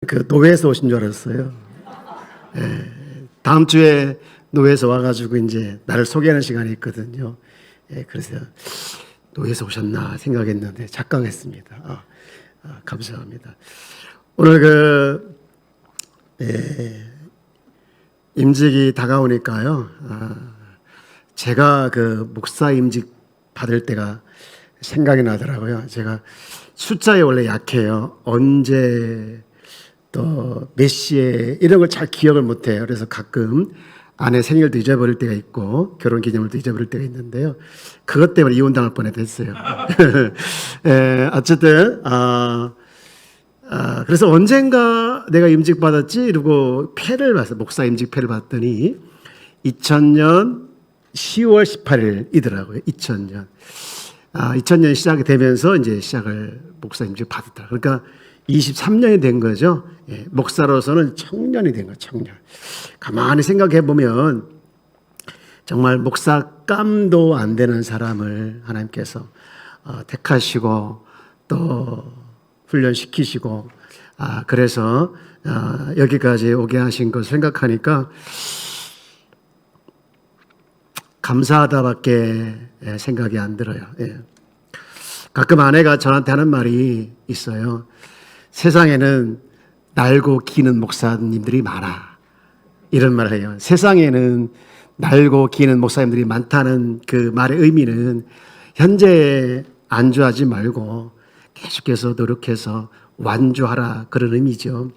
노회에서 오신 줄 알았어요. 예, 다음 주에 노회에서 와가지고 이제 나를 소개하는 시간이 있거든요. 예, 그래서 노회에서 오셨나 생각했는데 착각했습니다. 감사합니다. 오늘 임직이 다가오니까요. 제가 목사 임직 받을 때가 생각이 나더라고요. 제가 숫자에 원래 약해요. 언제 또 몇 시에 이런 걸 잘 기억을 못해요. 그래서 가끔 아내 생일도 잊어버릴 때가 있고 결혼 기념일도 잊어버릴 때가 있는데요. 그것 때문에 이혼당할 뻔했어요. 어쨌든 그래서 언젠가 내가 임직 받았지 이러고 패를 봤어요. 목사 임직 패를 봤더니 2000년 10월 18일이더라고요. 2000년 시작이 되면서 이제 목사 임직 받았다. 그러니까 23년이 된 거죠. 예, 목사로서는 청년이 된 거예요. 청년. 가만히 생각해 보면 정말 목사감도 안 되는 사람을 하나님께서 택하시고 또 훈련시키시고 그래서 여기까지 오게 하신 것을 생각하니까 감사하다밖에 생각이 안 들어요. 예. 가끔 아내가 저한테 하는 말이 있어요. 세상에는 날고 기는 목사님들이 많아. 이런 말을 해요. 세상에는 날고 기는 목사님들이 많다는 그 말의 의미는 현재에 안주하지 말고 계속해서 노력해서 완주하라, 그런 의미죠.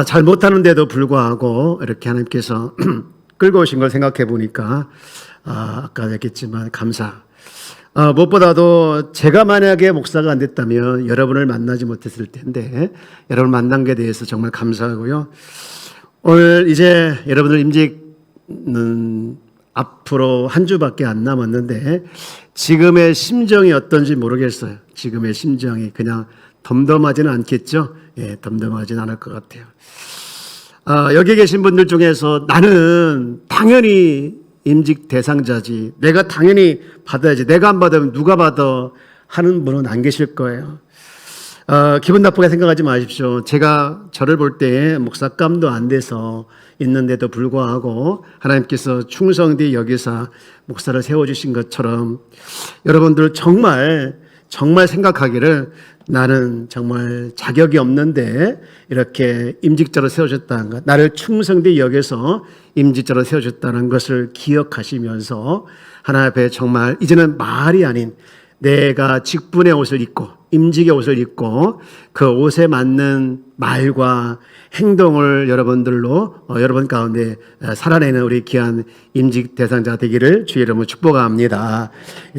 잘 못하는데도 불구하고 이렇게 하나님께서 끌고 오신 걸 생각해 보니까 아까 얘기했지만 감사. 무엇보다도 제가 만약에 목사가 안 됐다면 여러분을 만나지 못했을 텐데 여러분을 만난 게 대해서 정말 감사하고요. 오늘 이제 여러분들 임직은 앞으로 한 주밖에 안 남았는데 지금의 심정이 어떤지 모르겠어요. 지금의 심정이 그냥 덤덤하지는 않겠죠. 예, 덤덤하지는 않을 것 같아요. 여기 계신 분들 중에서 나는 당연히 임직 대상자지, 내가 당연히 받아야지, 내가 안 받으면 누가 받아 하는 분은 안 계실 거예요. 기분 나쁘게 생각하지 마십시오. 제가 저를 볼 때 목사감도 안 돼서 있는데도 불구하고 하나님께서 충성되이 여기사 목사를 세워주신 것처럼 여러분들 정말 생각하기를 나는 정말 자격이 없는데 이렇게 임직자로 세워졌다는 것, 나를 충성되이 여겨서 임직자로 세워졌다는 것을 기억하시면서 하나님 앞에 정말 이제는 말이 아닌 내가 직분의 옷을 입고 임직의 옷을 입고 그 옷에 맞는 말과 행동을 여러분 가운데 살아내는 우리 귀한 임직 대상자 되기를 주의 이름으로 축복합니다.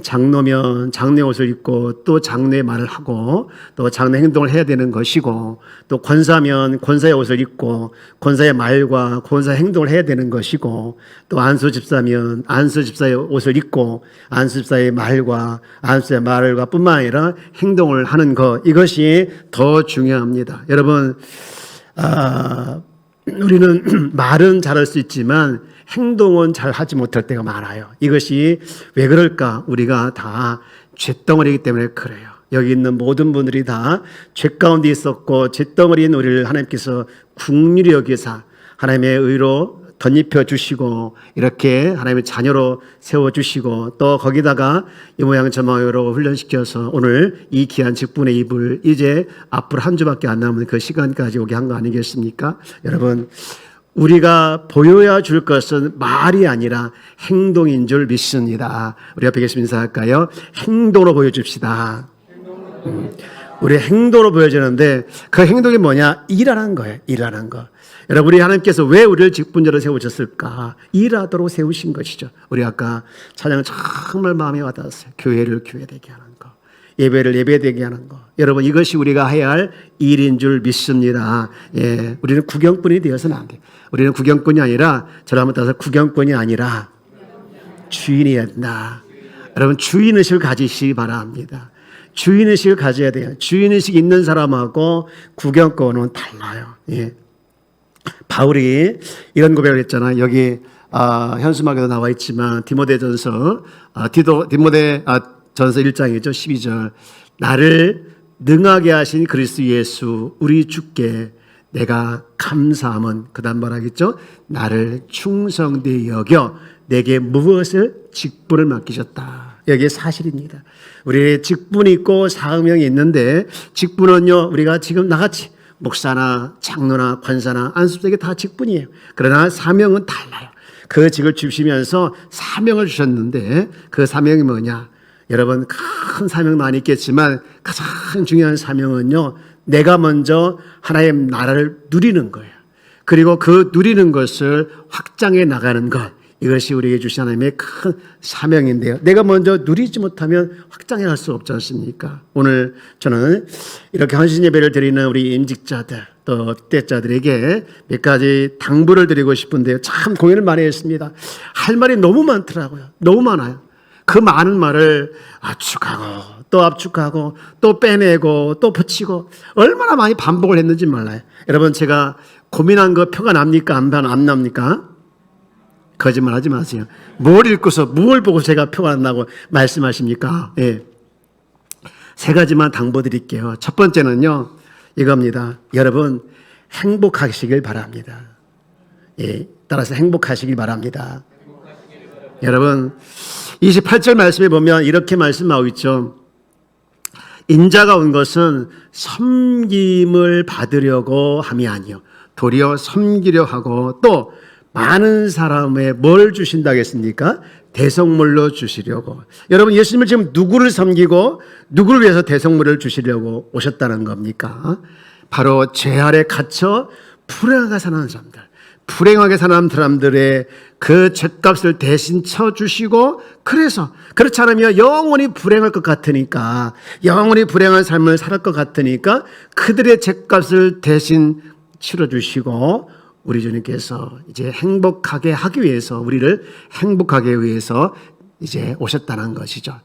장로면 장로의 옷을 입고 또 장로의 말을 하고 또 장로 행동을 해야 되는 것이고, 또 권사면 권사의 옷을 입고 권사의 말과 권사의 행동을 해야 되는 것이고, 또 안수 집사면 안수 집사의 옷을 입고 안수 집사의 말과 안수의 말과 뿐만 아니라 행동을 하는 것, 이것이 더 중요합니다. 여러분, 우리는 말은 잘할 수 있지만 행동은 잘 하지 못할 때가 많아요. 이것이 왜 그럴까? 우리가 다 죄덩어리이기 때문에 그래요. 여기 있는 모든 분들이 다 죄 가운데 있었고 죄덩어리인 우리를 하나님께서 긍휼히 여기사 하나님의 의로 덧입혀 주시고 이렇게 하나님의 자녀로 세워주시고 또 거기다가 이 모양 저 모양으로 훈련시켜서 오늘 이 귀한 직분의 입을 이제 앞으로 한 주밖에 안 남은 그 시간까지 오게 한 거 아니겠습니까? 여러분, 우리가 보여야 줄 것은 말이 아니라 행동인 줄 믿습니다. 우리 앞에 계신 인사할까요? 행동으로 보여줍시다. 우리 행동으로 보여주는데 그 행동이 뭐냐? 일하는 거예요. 일하는 거. 여러분, 우리 하나님께서 왜 우리를 직분자로 세우셨을까? 일하도록 세우신 것이죠. 우리 아까 찬양 정말 마음에 와닿았어요. 교회를 교회되게 하는 거, 예배를 예배되게 하는 거. 여러분, 이것이 우리가 해야 할 일인 줄 믿습니다. 예, 우리는 구경꾼이 되어서는 안 돼요. 우리는 구경꾼이 아니라, 저를 한번 따서 구경꾼이 아니라 주인이어야 된다. 여러분, 주인의식을 가지시기 바랍니다. 주인의식을 가져야 돼요. 주인의식 있는 사람하고 구경꾼은 달라요. 예. 바울이 이런 고백을 했잖아요. 여기 현수막에도 나와 있지만 디모데전서 1장이죠. 12절. 나를 능하게 하신 그리스도 예수 우리 주께 내가 감사함은 그다음 뭐라겠죠? 나를 충성되이 여겨 내게 무엇을 직분을 맡기셨다. 여기에 사실입니다. 우리의 직분이 있고 사명이 있는데 직분은요 우리가 지금 나같이 목사나 장로나 권사나 안수자에게 다 직분이에요. 그러나 사명은 달라요. 그 직을 주시면서 사명을 주셨는데 그 사명이 뭐냐? 여러분 큰 사명 많이 있겠지만 가장 중요한 사명은요 내가 먼저 하나님 나라를 누리는 거예요. 그리고 그 누리는 것을 확장해 나가는 것, 이것이 우리에게 주신 하나님의 큰 사명인데요. 내가 먼저 누리지 못하면 확장해 갈 수 없지 않습니까? 오늘 저는 이렇게 헌신 예배를 드리는 우리 임직자들 또 때자들에게 몇 가지 당부를 드리고 싶은데요. 참 고민을 많이 했습니다. 할 말이 너무 많더라고요. 너무 많아요. 그 많은 말을 압축하고 또 압축하고 또 빼내고 또 붙이고 얼마나 많이 반복을 했는지 몰라요. 여러분 제가 고민한 거 표가 납니까? 안 납니까? 거짓말 하지 마세요. 뭘 읽고서 뭘 보고 제가 표가 안 나고 말씀하십니까? 예. 세 가지만 당부드릴게요. 첫 번째는요 이겁니다. 여러분 행복하시길 바랍니다. 예. 따라서 행복하시길 바랍니다. 여러분 28절 말씀에 보면 이렇게 말씀하고 있죠. 인자가 온 것은 섬김을 받으려고 함이 아니요 도리어 섬기려 하고 또 많은 사람에 뭘 주신다고 했습니까? 대성물로 주시려고. 여러분 예수님을 지금 누구를 섬기고 누구를 위해서 대성물을 주시려고 오셨다는 겁니까? 바로 죄 아래 갇혀 불행하게 사는 사람들, 불행하게 사는 사람들의 그 죄값을 대신 쳐주시고, 그래서 그렇지 않으면 영원히 불행할 것 같으니까, 영원히 불행한 삶을 살 것 같으니까 그들의 죄값을 대신 치러주시고 우리 주님께서 이제 행복하게 하기 위해서, 우리를 행복하게 위해서 이제 오셨다는 것이죠.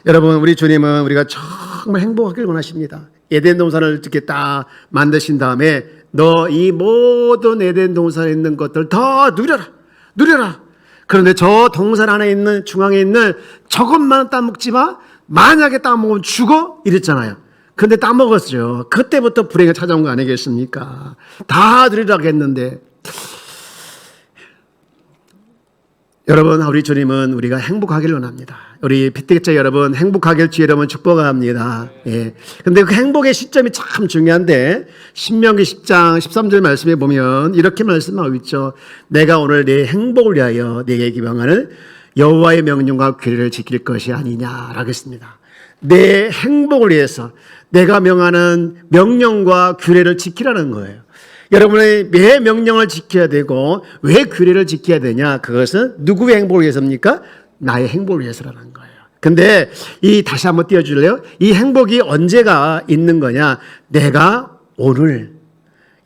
여러분 우리 주님은 우리가 정말 행복하길 원하십니다. 에덴 동산을 이렇게 딱 만드신 다음에 너 이 모든 에덴 동산에 있는 것들 다 누려라. 그런데 저 동산 안에 있는 중앙에 있는 저것만 따먹지 마. 만약에 따먹으면 죽어 이랬잖아요. 근데 따먹었죠. 그때부터 불행이 찾아온 거 아니겠습니까? 다 누리라고 했는데, 여러분 우리 주님은 우리가 행복하기를 원합니다. 우리 피택자 여러분 행복하길 주의 이름은 축복합니다. 예. 근데 그 행복의 시점이 참 중요한데 신명기 10장 13절 말씀에 보면 이렇게 말씀하고 있죠. 내가 오늘 내 행복을 위하여 내게 기명하는 여호와의 명령과 규례를 지킬 것이 아니냐라고 했습니다. 내 행복을 위해서 내가 명하는 명령과 규례를 지키라는 거예요. 여러분의 왜 명령을 지켜야 되고 왜 규례를 지켜야 되냐? 그것은 누구의 행복을 위해서입니까? 나의 행복을 위해서라는 거예요. 근데 다시 한번 띄워줄래요? 이 행복이 언제가 있는 거냐? 내가 오늘,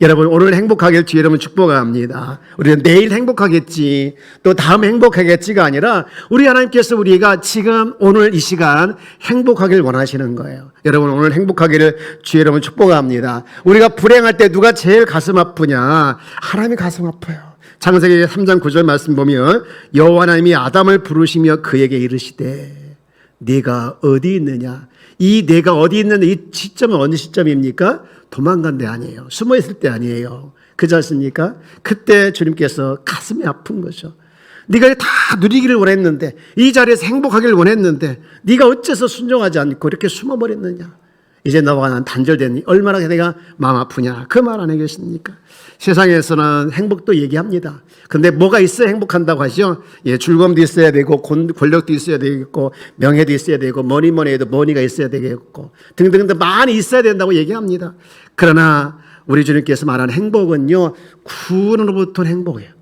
여러분 오늘 행복하길 주의 여러분 축복합니다. 우리는 내일 행복하겠지, 또 다음 행복하겠지가 아니라 우리 하나님께서 우리가 지금 오늘 이 시간 행복하길 원하시는 거예요. 여러분 오늘 행복하기를 주의 여러분 축복합니다. 우리가 불행할 때 누가 제일 가슴 아프냐? 하나님이 가슴 아파요. 창세기 3장 9절 말씀 보면 여호와 하나님이 아담을 부르시며 그에게 이르시되 네가 어디 있느냐? 이 내가 어디 있는데 이 시점은 어느 시점입니까? 도망간 데 아니에요. 숨어 있을 때 아니에요. 그렇지 않습니까? 그때 주님께서 가슴이 아픈 거죠. 네가 다 누리기를 원했는데, 이 자리에서 행복하기를 원했는데 네가 어째서 순종하지 않고 이렇게 숨어버렸느냐? 이제 너와 난 단절되니 얼마나 내가 마음 아프냐? 그 말 아니겠습니까? 세상에서는 행복도 얘기합니다. 근데 뭐가 있어야 행복한다고 하죠? 예, 즐거움도 있어야 되고 권력도 있어야 되겠고 명예도 있어야 되고 뭐니 해도 머니가 있어야 되겠고 등등등 많이 있어야 된다고 얘기합니다. 그러나 우리 주님께서 말하는 행복은요, 구원으로부터 행복이에요.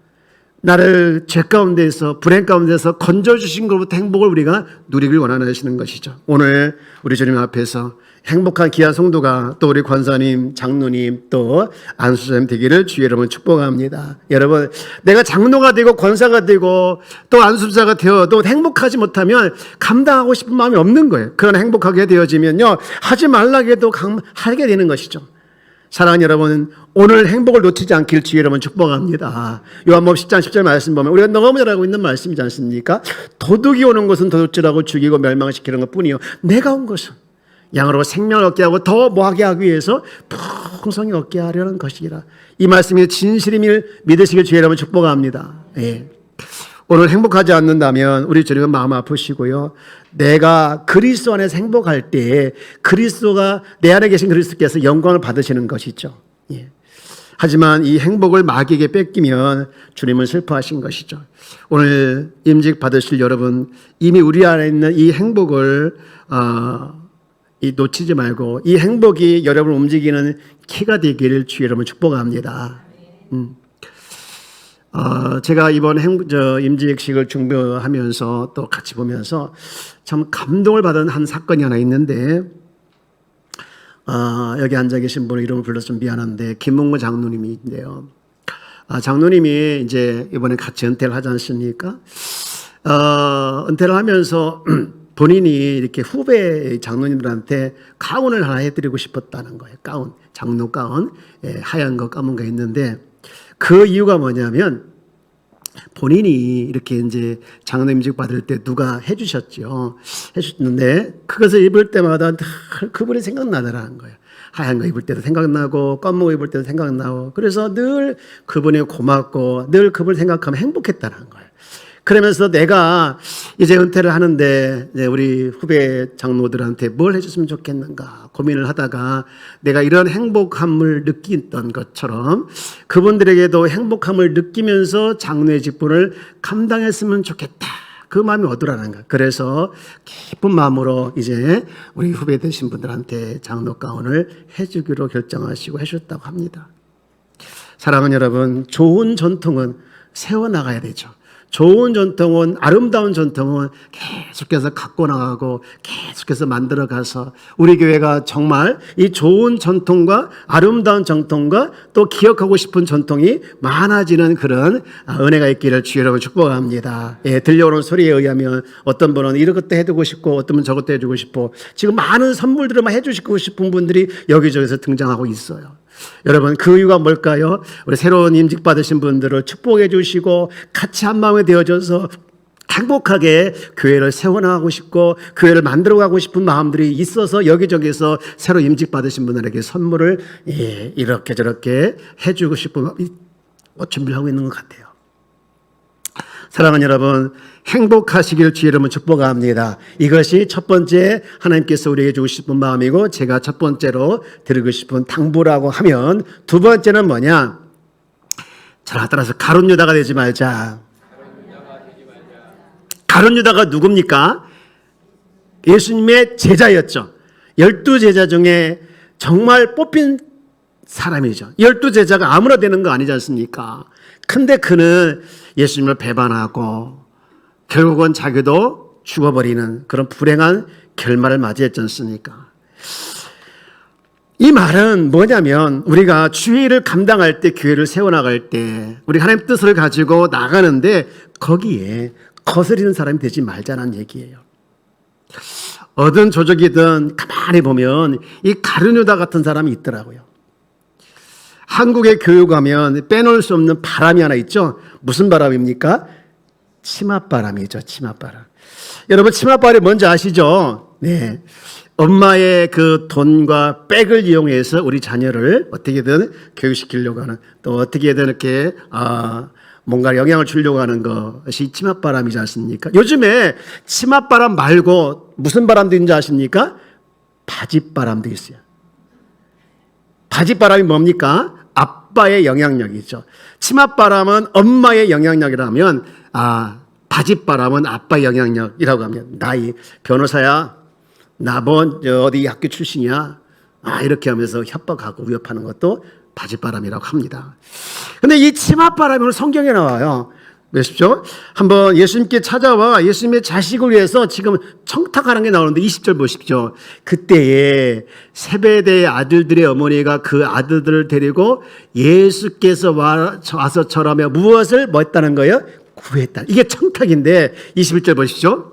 나를 죄 가운데서 불행 가운데서 건져주신 것부터 행복을 우리가 누리길 원하시는 것이죠. 오늘 우리 주님 앞에서 행복한 귀한 성도가 또 우리 권사님, 장로님 또 안수사님 되기를 주의 이름으로 축복합니다. 여러분 내가 장로가 되고 권사가 되고 또 안수사가 되어도 행복하지 못하면 감당하고 싶은 마음이 없는 거예요. 그러나 행복하게 되어지면요 하지 말라고 해도 하게 되는 것이죠. 사랑하는 여러분, 오늘 행복을 놓치지 않길 주의 여러분 축복합니다. 요한복음 10장 10절 말씀 보면 우리가 너무 잘 알고 있는 말씀이지 않습니까? 도둑이 오는 것은 도둑질하고 죽이고 멸망시키는 것뿐이요 내가 온 것은 양으로 생명을 얻게 하고 더 뭐하게 하기 위해서 풍성히 얻게 하려는 것이라. 이 말씀이 진실임을 믿으시길 주의 이름으로 축복합니다. 예. 오늘 행복하지 않는다면 우리 주님은 마음 아프시고요. 내가 그리스도 안에서 행복할 때 그리스도가 내 안에 계신 그리스도께서 영광을 받으시는 것이죠. 예. 하지만 이 행복을 마귀에게 뺏기면 주님은 슬퍼하신 것이죠. 오늘 임직 받으실 여러분, 이미 우리 안에 있는 이 행복을 놓치지 말고 이 행복이 여러분을 움직이는 키가 되기를 주의 이름으로 축복합니다. 제가 이번 임직식을 준비하면서 또 같이 보면서 참 감동을 받은 한 사건이 하나 있는데, 여기 앉아 계신 분의 이름을 불러서 좀 미안한데, 김문구 장로님인데요. 장로님이 이제 이번에 같이 은퇴를 하지 않습니까? 은퇴를 하면서 본인이 이렇게 후배 장로님들한테 가운을 하나 해드리고 싶었다는 거예요. 가운, 장로 가운, 하얀 거, 까만 거 있는데, 그 이유가 뭐냐면 본인이 이렇게 이제 장로임직 받을 때 누가 해주셨죠. 해주셨는데 그것을 입을 때마다 늘 그분이 생각나더라는 거예요. 하얀 거 입을 때도 생각나고 검은 거 입을 때도 생각나고, 그래서 늘 그분이 고맙고 늘 그분을 생각하면 행복했다는 거예요. 그러면서 내가 이제 은퇴를 하는데 이제 우리 후배 장로들한테 뭘 해줬으면 좋겠는가 고민을 하다가 내가 이런 행복함을 느꼈던 것처럼 그분들에게도 행복함을 느끼면서 장로의 직분을 감당했으면 좋겠다. 그 마음이 어두라는 거야. 그래서 기쁜 마음으로 이제 우리 후배 되신 분들한테 장로 가운을 해주기로 결정하시고 해주셨다고 합니다. 사랑하는 여러분, 좋은 전통은 세워나가야 되죠. 좋은 전통은, 아름다운 전통은 계속해서 갖고 나가고 계속해서 만들어가서 우리 교회가 정말 이 좋은 전통과 아름다운 전통과 또 기억하고 싶은 전통이 많아지는 그런 은혜가 있기를 주의 이름으로 축복합니다. 예, 들려오는 소리에 의하면 어떤 분은 이것도 해두고 싶고 어떤 분은 저것도 해주고 싶고 지금 많은 선물들을 막 해주시고 싶은 분들이 여기저기서 등장하고 있어요. 여러분, 그 이유가 뭘까요? 우리 새로운 임직 받으신 분들을 축복해 주시고 같이 한 마음이 되어져서 행복하게 교회를 세워나가고 싶고 교회를 만들어가고 싶은 마음들이 있어서 여기저기서 새로 임직 받으신 분들에게 선물을 이렇게 저렇게 해주고 싶은 준비를 하고 있는 것 같아요. 사랑하는 여러분, 행복하시길 주의 이름으로 축복합니다. 이것이 첫 번째 하나님께서 우리에게 주고 싶은 마음이고, 제가 첫 번째로 드리고 싶은 당부라고 하면, 두 번째는 뭐냐? 자, 따라서 가룟 유다가 되지 말자. 가룟 유다가 누굽니까? 예수님의 제자였죠. 12제자 중에 정말 뽑힌 사람이죠. 12제자가 아무나 되는 거 아니지 않습니까? 근데 그는 예수님을 배반하고 결국은 자기도 죽어버리는 그런 불행한 결말을 맞이했지 않습니까? 이 말은 뭐냐면, 우리가 주의 일을 감당할 때, 교회를 세워나갈 때 우리 하나님 뜻을 가지고 나가는데 거기에 거스리는 사람이 되지 말자는 얘기예요. 어떤 조적이든 가만히 보면 이 가룟 유다 같은 사람이 있더라고요. 한국의 교육 가면 빼놓을 수 없는 바람이 하나 있죠. 무슨 바람입니까? 치맛바람이죠. 치맛바람. 여러분, 치맛바람이 뭔지 아시죠? 네. 엄마의 그 돈과 백을 이용해서 우리 자녀를 어떻게든 교육시키려고 하는, 또 어떻게든 이렇게 뭔가 영향을 주려고 하는 것이 치맛바람이지 않습니까? 요즘에 치맛바람 말고 무슨 바람도 있는지 아십니까? 바짓바람도 있어요. 바짓바람이 뭡니까? 아빠의 영향력이죠. 치맛바람은 엄마의 영향력이라면, 바짓바람은 아빠의 영향력이라고 하면, 나이 변호사야, 나 어디 학교 출신이야, 이렇게 하면서 협박하고 위협하는 것도 바짓바람이라고 합니다. 근데 이 치맛바람이 오늘 성경에 나와요. 보십시오. 한번 예수님께 찾아와 예수님의 자식을 위해서 지금 청탁하는 게 나오는데 20절 보십시오. 그때에 세베대의 아들들의 어머니가 그 아들들을 데리고 예수께서 와서 절하며 무엇을 뭐 했다는 거예요? 구했다. 이게 청탁인데 21절 보십시오.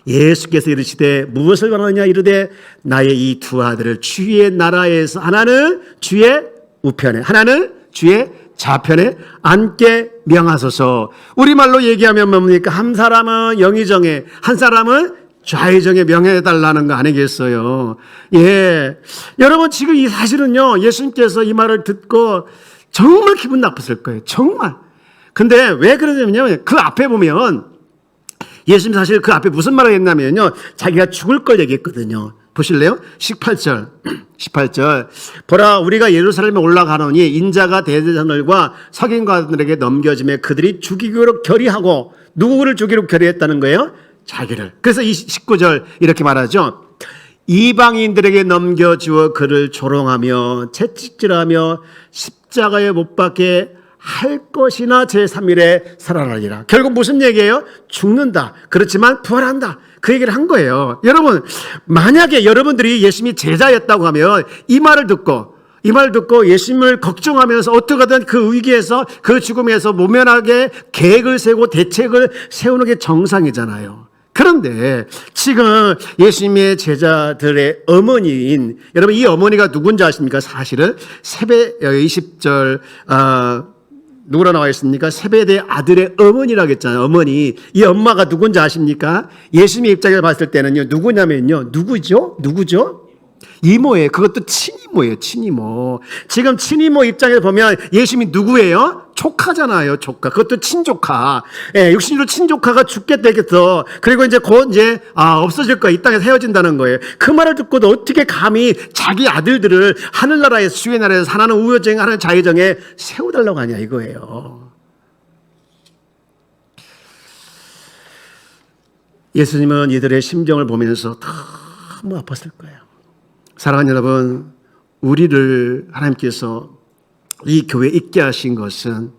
예수께서 이르시되 무엇을 원하느냐 이르되 나의 이 두 아들을 주의 나라에서 하나는 주의 우편에 하나는 주의 좌편에 앉게 명하소서. 우리말로 얘기하면 뭡니까? 한 사람은 영의정에, 한 사람은 좌회전에 명해달라는 거 아니겠어요? 예. 여러분, 지금 이 사실은요, 예수님께서 이 말을 듣고 정말 기분 나빴을 거예요. 정말. 근데 왜 그러냐면요, 그 앞에 보면 예수님 사실 그 앞에 무슨 말을 했냐면요, 자기가 죽을 걸 얘기했거든요. 보실래요? 18절. 보라, 우리가 예루살렘에 올라가노니 인자가 대제사장들과 서기관들에게 넘겨지며 그들이 죽이기로 결의하고, 누구를 죽이기로 결의했다는 거예요? 자기를. 그래서 19절 이렇게 말하죠. 이방인들에게 넘겨주어 그를 조롱하며 채찍질하며 십자가에 못 박게 할 것이나 제3일에 살아나리라. 결국 무슨 얘기예요? 죽는다. 그렇지만 부활한다. 그 얘기를 한 거예요. 여러분, 만약에 여러분들이 예수님이 제자였다고 하면 이 말을 듣고 예수님을 걱정하면서 어떻게든 그 위기에서, 그 죽음에서 모면하게 계획을 세우고 대책을 세우는 게 정상이잖아요. 그런데 지금 예수님의 제자들의 어머니인, 여러분 이 어머니가 누군지 아십니까? 사실은 20절 누구라 나와 있습니까? 세베대 아들의 어머니라고 했잖아요. 어머니. 이 엄마가 누군지 아십니까? 예수님의 입장에서 봤을 때는요, 누구냐면요, 누구죠? 이모예요. 그것도 친이모예요. 친이모. 지금 친이모 입장에서 보면 예수님이 누구예요? 조카잖아요. 조카. 그것도 친조카. 예, 육신으로 친조카가 죽겠다 했어. 그리고 이제 곧 없어질 거야. 이 땅에서 헤어진다는 거예요. 그 말을 듣고도 어떻게 감히 자기 아들들을 하늘나라에서, 주의 나라에서 하나는 우여정, 하나는 좌회정에 세워달라고 하냐 이거예요. 예수님은 이들의 심정을 보면서 너무 아팠을 거예요. 사랑하는 여러분, 우리를 하나님께서 이 교회에 있게 하신 것은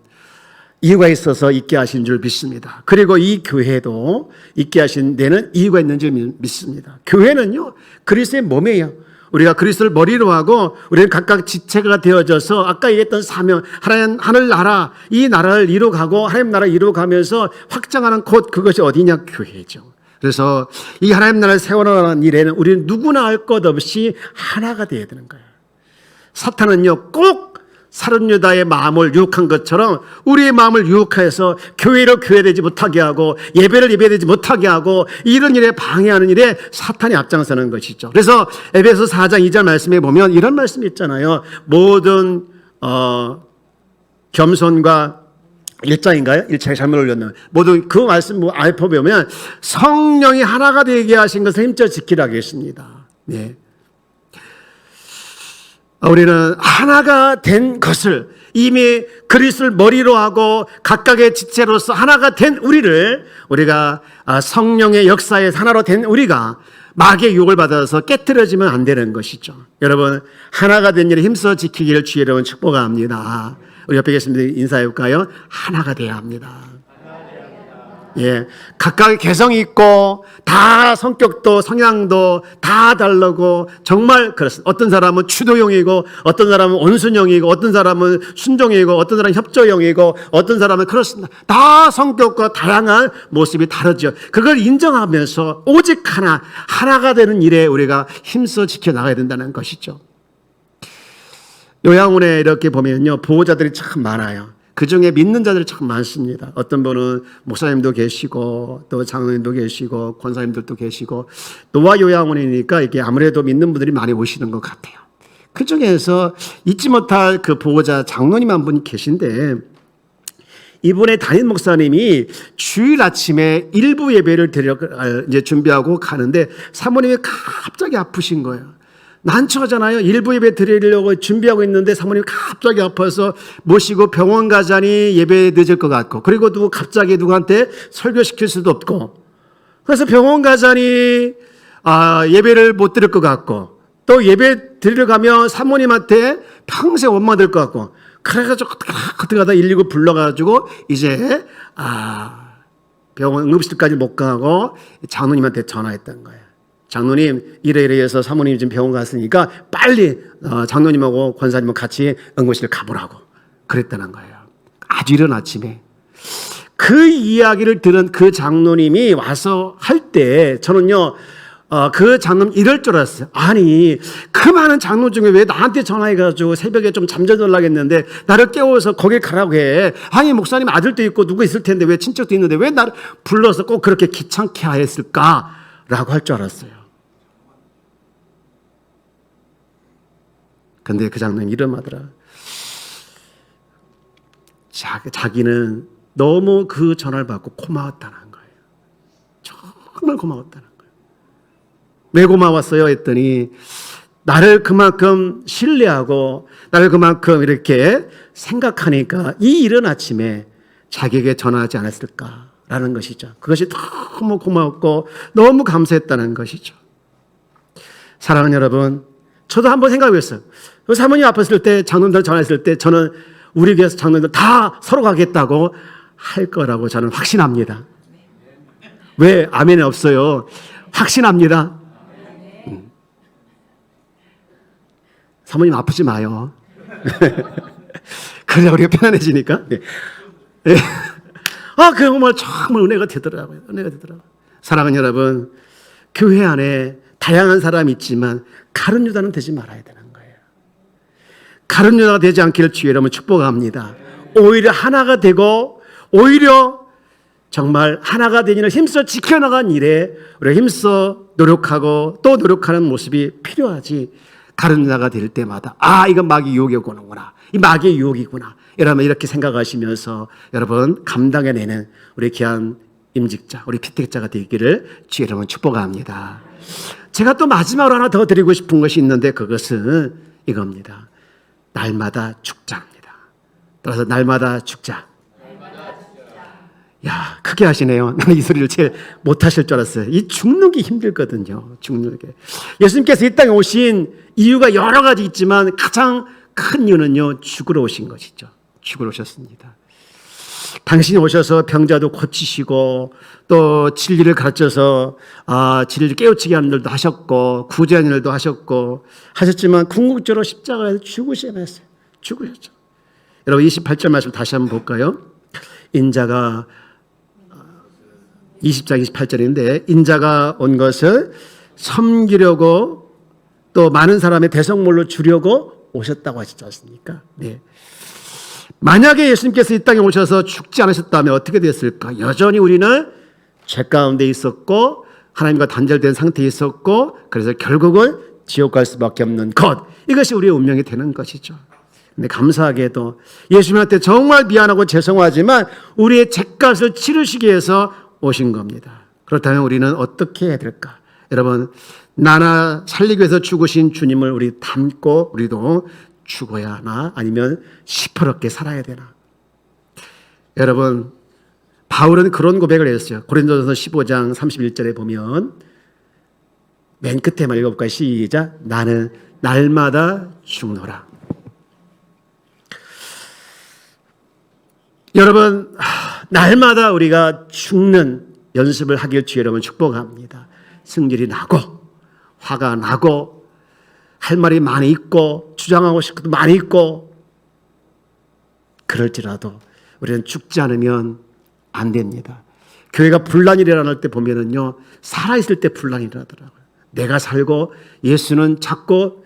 이유가 있어서 있게 하신 줄 믿습니다. 그리고 이 교회도 있게 하신 데는 이유가 있는 줄 믿습니다. 교회는요, 그리스도의 몸이에요. 우리가 그리스도를 머리로 하고 우리는 각각 지체가 되어져서 아까 얘기했던 사명, 하늘나라, 이 나라를 이루어가고 하나님 나라를 이루어가면서 확장하는 곳, 그것이 어디냐? 교회죠. 그래서 이 하나님 나라를 세워나가는 일에는 우리는 누구나 할 것 없이 하나가 되어야 되는 거예요. 사탄은요, 꼭 사륜유다의 마음을 유혹한 것처럼 우리의 마음을 유혹해서 교회로 교회되지 못하게 하고 예배를 예배되지 못하게 하고 이런 일에 방해하는 일에 사탄이 앞장서는 것이죠. 그래서 에베소 4장 2절 말씀에 보면 이런 말씀이 있잖아요. 모든 겸손과 1장인가요? 1장에 잘못 올렸나요? 모두 그 말씀 알파 보면 성령이 하나가 되게 하신 것을 힘써 지키라고 했습니다. 네. 우리는 하나가 된 것을 이미 그리스도를 머리로 하고 각각의 지체로서 하나가 된 우리가 성령의 역사에 하나로 된 우리가 마귀의 유혹을 받아서 깨트려지면 안 되는 것이죠. 여러분, 하나가 된 일을 힘써 지키기를 주의 이름으로 축복합니다. 우리 옆에 계신 분들 인사해볼까요? 하나가 되어야 합니다. 예, 각각의 개성이 있고 다 성격도 성향도 다 다르고 정말 그렇습니다. 어떤 사람은 추도형이고 어떤 사람은 온순형이고 어떤 사람은 순종형이고 어떤 사람은 협조형이고 어떤 사람은 그렇습니다. 다 성격과 다양한 모습이 다르죠. 그걸 인정하면서 오직 하나가 되는 일에 우리가 힘써 지켜나가야 된다는 것이죠. 요양원에 이렇게 보면요, 보호자들이 참 많아요. 그 중에 믿는 자들이 참 많습니다. 어떤 분은 목사님도 계시고 또 장로님도 계시고 권사님들도 계시고 노아 요양원이니까 이게 아무래도 믿는 분들이 많이 오시는 것 같아요. 그 중에서 잊지 못할 그 보호자 장로님 한 분이 계신데 이분의 담임 목사님이 주일 아침에 일부 예배를 이제 준비하고 가는데 사모님이 갑자기 아프신 거예요. 난처하잖아요. 일부 예배 드리려고 준비하고 있는데 사모님이 갑자기 아파서 모시고 병원 가자니 예배 늦을 것 같고 그리고 갑자기 누구한테 설교시킬 수도 없고 그래서 병원 가자니 예배를 못 드릴 것 같고 또 예배 드리러 가면 사모님한테 평생 원망될 것 같고 그래가지고 어떻게 하다 119 불러가지고 이제 병원 응급실까지 못 가고 장로님한테 전화했던 거예요. 장로님 이래 해서 사모님이 지금 병원 갔으니까 빨리 장로님하고 권사님하고 같이 응급실 가보라고 그랬다는 거예요. 아주 이른 아침에 그 이야기를 들은 그 장로님이 와서 할 때 저는요 그 장로님 이럴 줄 알았어요. 아니 그 많은 장로 중에 왜 나한테 전화해가지고 새벽에 좀 잠자들라고 했는데 나를 깨워서 거길 가라고 해. 아니 목사님 아들도 있고 누구 있을 텐데 왜 친척도 있는데 왜 나를 불러서 꼭 그렇게 귀찮게 했을까 라고 할 줄 알았어요. 근데 그 장면이 이러하더라. 자기는 너무 그 전화를 받고 고마웠다는 거예요. 정말 고마웠다는 거예요. 왜 고마웠어요? 했더니 나를 그만큼 신뢰하고 나를 그만큼 이렇게 생각하니까 이 이른 아침에 자기에게 전화하지 않았을까라는 것이죠. 그것이 너무 고마웠고 너무 감사했다는 것이죠. 사랑하는 여러분, 저도 한번 생각해봤어요. 사모님 아팠을 때, 장로님들 전화했을 때 저는 우리 교회에서 장로님들 다 서로 가겠다고 할 거라고 저는 확신합니다. 왜 아멘이 없어요? 확신합니다. 사모님 아프지 마요. 그래야 우리가 편안해지니까. 정말 은혜가 되더라고요. 은혜가 되더라고요. 사랑하는 여러분, 교회 안에 다양한 사람이 있지만 가룟 유다는 되지 말아야 되는 거예요. 가룟 유다가 되지 않기를 주의 이름으로 축복합니다. 오히려 하나가 되고 오히려 정말 하나가 되기를 힘써 지켜나간 일에 우리가 힘써 노력하고 또 노력하는 모습이 필요하지. 가룟 유다가 될 때마다 이건 마귀 유혹이 오는구나. 이 마귀의 유혹이구나. 여러분 이렇게 생각하시면서 여러분 감당해내는 우리 귀한 임직자, 우리 피택자가 되기를 주의 이름으로 축복합니다. 제가 또 마지막으로 하나 더 드리고 싶은 것이 있는데 그것은 이겁니다. 날마다 죽자입니다. 따라서 날마다 죽자. 야, 크게 하시네요. 나는 이 소리를 제일 못하실 줄 알았어요. 이 죽는 게 힘들거든요. 죽는 게. 예수님께서 이 땅에 오신 이유가 여러 가지 있지만 가장 큰 이유는요, 죽으러 오신 것이죠. 죽으러 오셨습니다. 당신이 오셔서 병자도 고치시고 또 진리를 가르쳐서 진리를 깨우치게 하는 일도 하셨고 구제하는 일도 하셨지만 궁극적으로 십자가에서 죽으셨어요. 죽으셨죠. 여러분 28절 말씀 다시 한번 볼까요? 인자가 20장 28절인데 인자가 온 것을 섬기려고 또 많은 사람의 대성물로 주려고 오셨다고 하시지 않습니까? 네. 만약에 예수님께서 이 땅에 오셔서 죽지 않으셨다면 어떻게 됐을까? 여전히 우리는 죄 가운데 있었고 하나님과 단절된 상태에 있었고 그래서 결국은 지옥 갈 수밖에 없는 것. 이것이 우리의 운명이 되는 것이죠. 근데 감사하게도 예수님한테 정말 미안하고 죄송하지만 우리의 죄값을 치르시기 위해서 오신 겁니다. 그렇다면 우리는 어떻게 해야 될까? 여러분, 나나 살리기 위해서 죽으신 주님을 우리 닮고 우리도 죽어야 하나? 아니면 시퍼렇게 살아야 되나? 여러분, 바울은 그런 고백을 했어요. 고린도전서 15장 31절에 보면 맨 끝에만 읽어볼까요? 시작. 나는 날마다 죽노라. 여러분, 날마다 우리가 죽는 연습을 하길 주의 여러분 축복합니다. 승질이 나고 화가 나고 할 말이 많이 있고 주장하고 싶은 것도 많이 있고 그럴지라도 우리는 죽지 않으면 안 됩니다. 교회가 분란이 일어날 때 보면은요, 살아있을 때 분란이 일어나더라고요. 내가 살고 예수는 찾고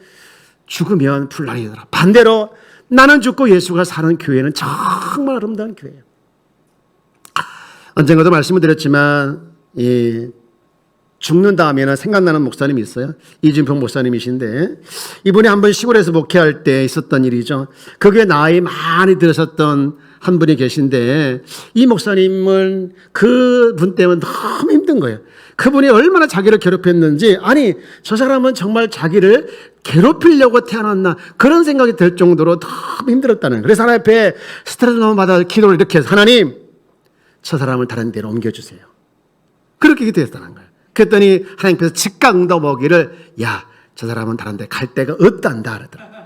죽으면 분란이 일어나. 반대로 나는 죽고 예수가 사는 교회는 정말 아름다운 교회예요. 언젠가도 말씀을 드렸지만 죽는 다음에는 생각나는 목사님이 있어요. 이준평 목사님이신데 이분이 한번 시골에서 목회할 때 있었던 일이죠. 그게 나이 많이 들으셨던 한 분이 계신데 이 목사님은 그분 때문에 너무 힘든 거예요. 그분이 얼마나 자기를 괴롭혔는지 아니 저 사람은 정말 자기를 괴롭히려고 태어났나 그런 생각이 들 정도로 너무 힘들었다는 거예요. 그래서 하나님 앞에 스트레스 너무 받아 기도를 이렇게 해서 하나님 저 사람을 다른 데로 옮겨주세요. 그렇게 기도했다는 거예요. 그랬더니 하나님께서 즉각 응답 오기를 야, 저 사람은 다른 데 갈 데가 없단다 그러더라고요.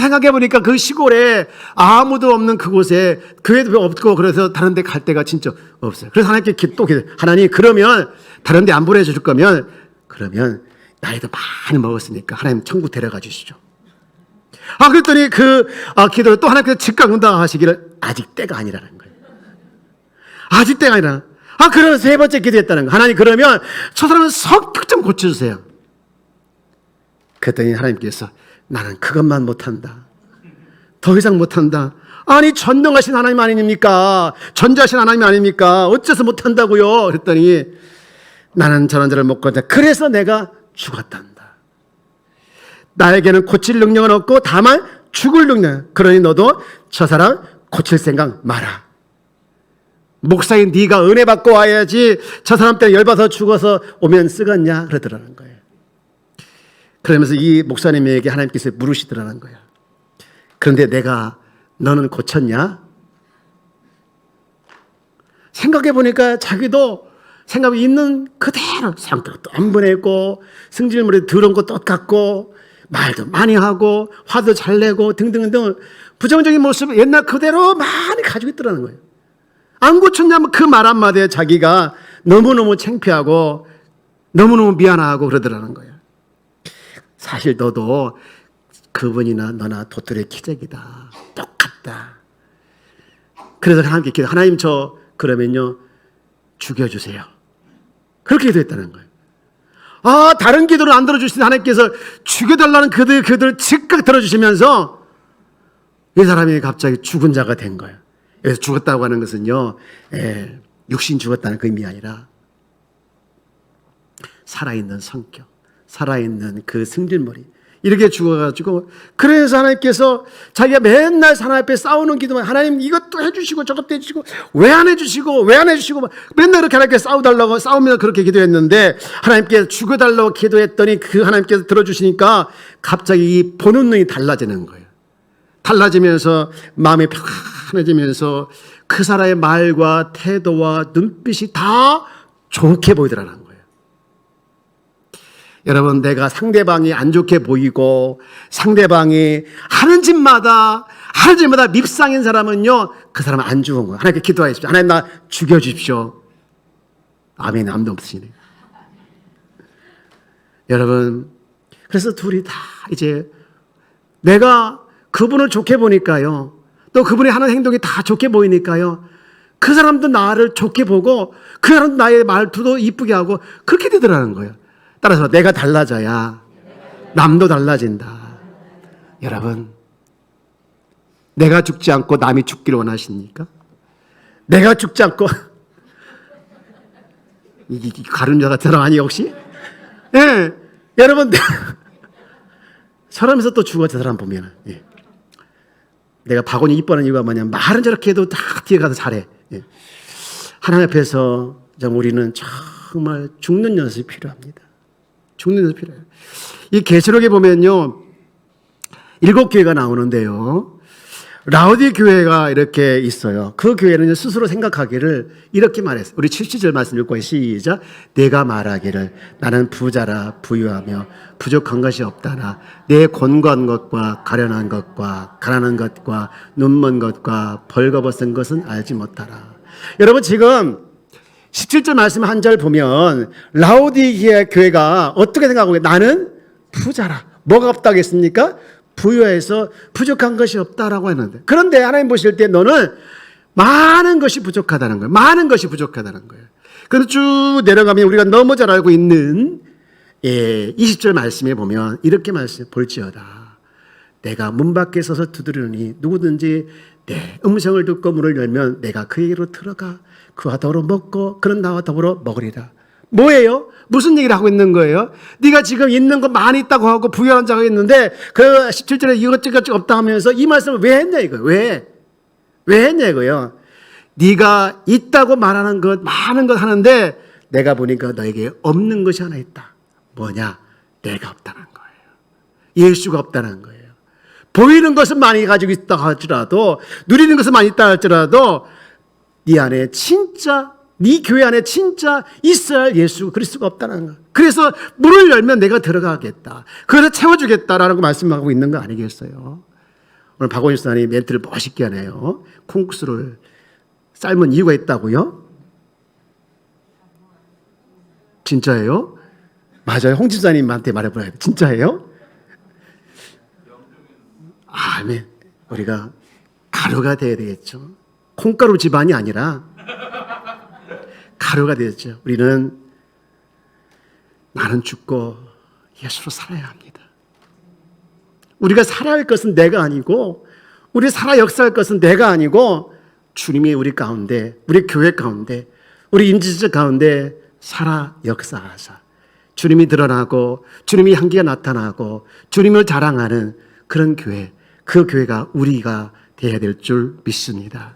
생각해보니까 그 시골에 아무도 없는 그곳에 교회도 없고 그래서 다른 데 갈 데가 진짜 없어요. 그래서 하나님께 또 기도 하나님 그러면 다른 데 안 보내줄 거면 그러면 나이도 많이 먹었으니까 하나님 천국 데려가 주시죠. 그랬더니 기도를 또 하나님께서 즉각 응답하시기를 아직 때가 아니라는 거예요. 아직 때가 아니라. 그래서 세 번째 기도했다는 거예요. 하나님 그러면 저 사람은 성격 좀 고쳐주세요. 그랬더니 하나님께서 나는 그것만 못한다. 더 이상 못한다. 아니 전능하신 하나님 아닙니까? 전지하신 하나님 아닙니까? 어째서 못한다고요? 그랬더니 나는 저런 자를 못 건져. 그래서 내가 죽었단다. 나에게는 고칠 능력은 없고 다만 죽을 능력. 그러니 너도 저 사람 고칠 생각 마라. 목사인 네가 은혜 받고 와야지 저 사람 때문에 열받아서 죽어서 오면 쓰겠냐 그러더라는 거예요. 그러면서 이 목사님에게 하나님께서 물으시더라는 거예요. 그런데 내가 너는 고쳤냐? 생각해 보니까 자기도 생각이 있는 그대로 성격도 안 보내고 승질머리 더러운 거 똑같고 말도 많이 하고 화도 잘 내고 등등등 부정적인 모습을 옛날 그대로 많이 가지고 있더라는 거예요. 안 고쳤냐면 그 말 한마디에 자기가 너무너무 창피하고 너무너무 미안하고 그러더라는 거예요. 사실 너도 그분이나 너나 도토리의 기적이다. 똑같다. 그래서 하나님께 기도, 하나님 저 그러면요 죽여주세요. 그렇게 기도했다는 거예요. 아, 다른 기도를 안 들어주시는 하나님께서 죽여달라는 그들 즉각 들어주시면서 이 사람이 갑자기 죽은 자가 된 거예요. 여기서 죽었다고 하는 것은요, 육신 죽었다는 그 의미 아니라 살아있는 성격, 살아있는 그 승질머리 이렇게 죽어가지고, 그래서 하나님께서 자기가 맨날 하나님 앞에 싸우는 기도만, 하나님 이것도 해주시고 저것도 해주시고 왜 안 해주시고 왜 안 해주시고 맨날 이렇게 하나님께 싸우달라고 싸우면서 그렇게 기도했는데, 하나님께 죽여달라고 기도했더니 그 하나님께서 들어주시니까 갑자기 이 보는 눈이 달라지는 거예요. 달라지면서 마음이 편해지면서 그 사람의 말과 태도와 눈빛이 다 좋게 보이더라는 거예요. 여러분, 내가 상대방이 안 좋게 보이고 상대방이 하는 짓마다 밉상인 사람은요, 그 사람은 안 좋은 거예요. 하나님께 기도하십시오. 하나님 나 죽여주십시오. 아멘. 아무도 없으시네. 여러분, 그래서 둘이 다 이제 내가 그분을 좋게 보니까요, 또 그분이 하는 행동이 다 좋게 보이니까요, 그 사람도 나를 좋게 보고 그 사람도 나의 말투도 이쁘게 하고 그렇게 되더라는 거예요. 따라서 내가 달라져야 남도 달라진다. 여러분, 내가 죽지 않고 남이 죽기를 원하십니까? 내가 죽지 않고 이 가룟자 같은 사람 아니에요 혹시? 예, 여러분 저러면서 또 죽어 저 사람 보면, 예. 내가 박원이 이뻐하는 이유가 뭐냐면 말은 저렇게 해도 다 뒤에 가서 잘해. 예. 하나님 앞에서 우리는 정말 죽는 연습이 필요합니다. 죽는 연습이 필요해요. 이 계시록에 보면요 7교회가 나오는데요, 라우디 교회가 이렇게 있어요. 그 교회는 스스로 생각하기를 이렇게 말했어요. 우리 70절 말씀 읽고 시작. 내가 말하기를 나는 부자라 부유하며 부족한 것이 없다나 내 곤고한 것과 가련한 것과 가난한 것과 눈먼 것과 벌거벗은 것은 알지 못하라. 여러분, 지금 17절 말씀 한 절 보면 라우디게아 교회가 어떻게 생각하고 있어요? 나는 부자라. 뭐가 없다고 했습니까? 부유해서 부족한 것이 없다라고 했는데, 그런데 하나님 보실 때 너는 많은 것이 부족하다는 거예요. 많은 것이 부족하다는 거예요. 그런데 쭉 내려가면 우리가 너무 잘 알고 있는 20절 말씀에 보면 이렇게 말씀 볼지어다. 내가 문 밖에 서서 두드리니 누구든지 내 음성을 듣고 문을 열면 내가 그에게로 들어가 그와 더불어 먹고 그는 나와 더불어 먹으리라. 뭐예요? 무슨 얘기를 하고 있는 거예요? 네가 지금 있는 거 많이 있다고 하고 부유한 자가 있는데 그 17절에 이것저것 없다 하면서 이 말씀을 왜 했냐 이거예요. 왜 했냐 이거예요. 네가 있다고 말하는 것 많은 것 하는데 내가 보니까 너에게 없는 것이 하나 있다. 뭐냐? 내가 없다는 거예요. 예수가 없다는 거예요. 보이는 것은 많이 가지고 있다 할지라도, 누리는 것은 많이 있다 할지라도 네 안에 진짜, 네 교회 안에 진짜 있어야 할 예수 그리스도가 없다는 거예요. 그래서 문을 열면 내가 들어가겠다. 그래서 채워주겠다라는 거 말씀하고 있는 거 아니겠어요? 오늘 박원일 선생님이 멘트를 멋있게 하네요. 콩국수를 삶은 이유가 있다고요? 진짜예요? 맞아요. 홍 집사님한테 말해보라요. 진짜예요? 아멘. 우리가 가루가 돼야 되겠죠. 콩가루 집안이 아니라 가루가 되었죠. 우리는 나는 죽고 예수로 살아야 합니다. 우리가 살아야 할 것은 내가 아니고, 우리 살아 역사할 것은 내가 아니고 주님이 우리 가운데, 우리 교회 가운데, 우리 인지적 가운데 살아 역사하사 주님이 드러나고 주님의 향기가 나타나고 주님을 자랑하는 그런 교회, 그 교회가 우리가 되어야 될 줄 믿습니다.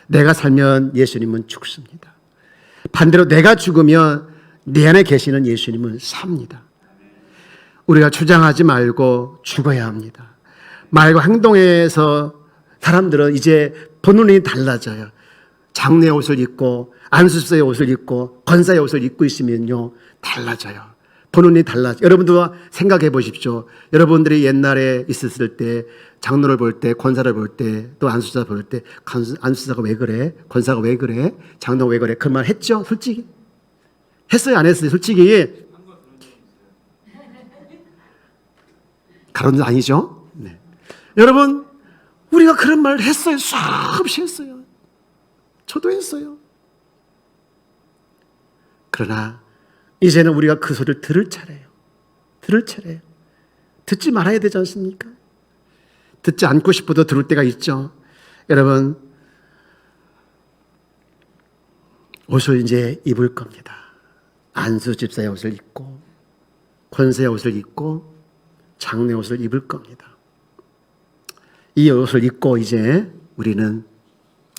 내가 살면 예수님은 죽습니다. 반대로 내가 죽으면 내 안에 계시는 예수님은 삽니다. 우리가 주장하지 말고 죽어야 합니다. 말과 행동에서 사람들은 이제 본능이 달라져요. 장례 옷을 입고 안수사의 옷을 입고 권사의 옷을 입고 있으면요 달라져요. 본능이 달라져요. 여러분도 생각해 보십시오. 여러분들이 옛날에 있었을 때 장로를 볼 때, 권사를 볼 때, 또 안수사 볼 때 안수사가 왜 그래? 권사가 왜 그래? 장로가 왜 그래? 그 말 했죠? 솔직히? 했어요? 안 했어요? 솔직히? 가론은 아니죠? 네. 여러분, 우리가 그런 말을 했어요. 수없이 했어요. 저도 했어요. 그러나 이제는 우리가 그 소리를 들을 차례예요. 들을 차례예요. 듣지 말아야 되지 않습니까? 듣지 않고 싶어도 들을 때가 있죠. 여러분, 옷을 이제 입을 겁니다. 안수 집사의 옷을 입고 권사의 옷을 입고 장례 옷을 입을 겁니다. 이 옷을 입고 이제 우리는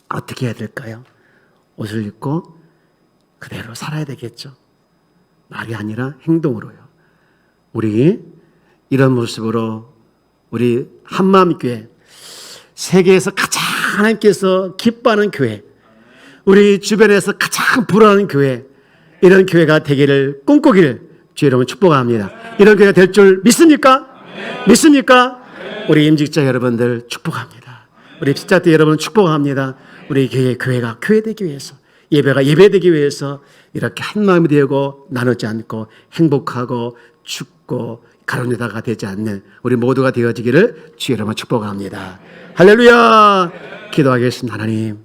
어떻게 해야 될까요? 옷을 입고 그대로 살아야 되겠죠. 말이 아니라 행동으로요. 우리 이런 모습으로 우리 한마음교회, 세계에서 가장 하나님께서 기뻐하는 교회, 우리 주변에서 가장 불안한 교회, 이런 교회가 되기를 꿈꾸기를 주의 이름으로 축복합니다. 이런 교회가 될 줄 믿습니까? 믿습니까? 우리 임직자 여러분들 축복합니다. 우리 십자대 여러분 축복합니다. 우리 교회가 교회되기 위해서, 예배가 예배되기 위해서 이렇게 한 마음이 되고 나누지 않고 행복하고 죽고 가론유다가 되지 않는 우리 모두가 되어지기를 주의 이름으로 축복합니다. 할렐루야! 기도하겠습니다. 하나님,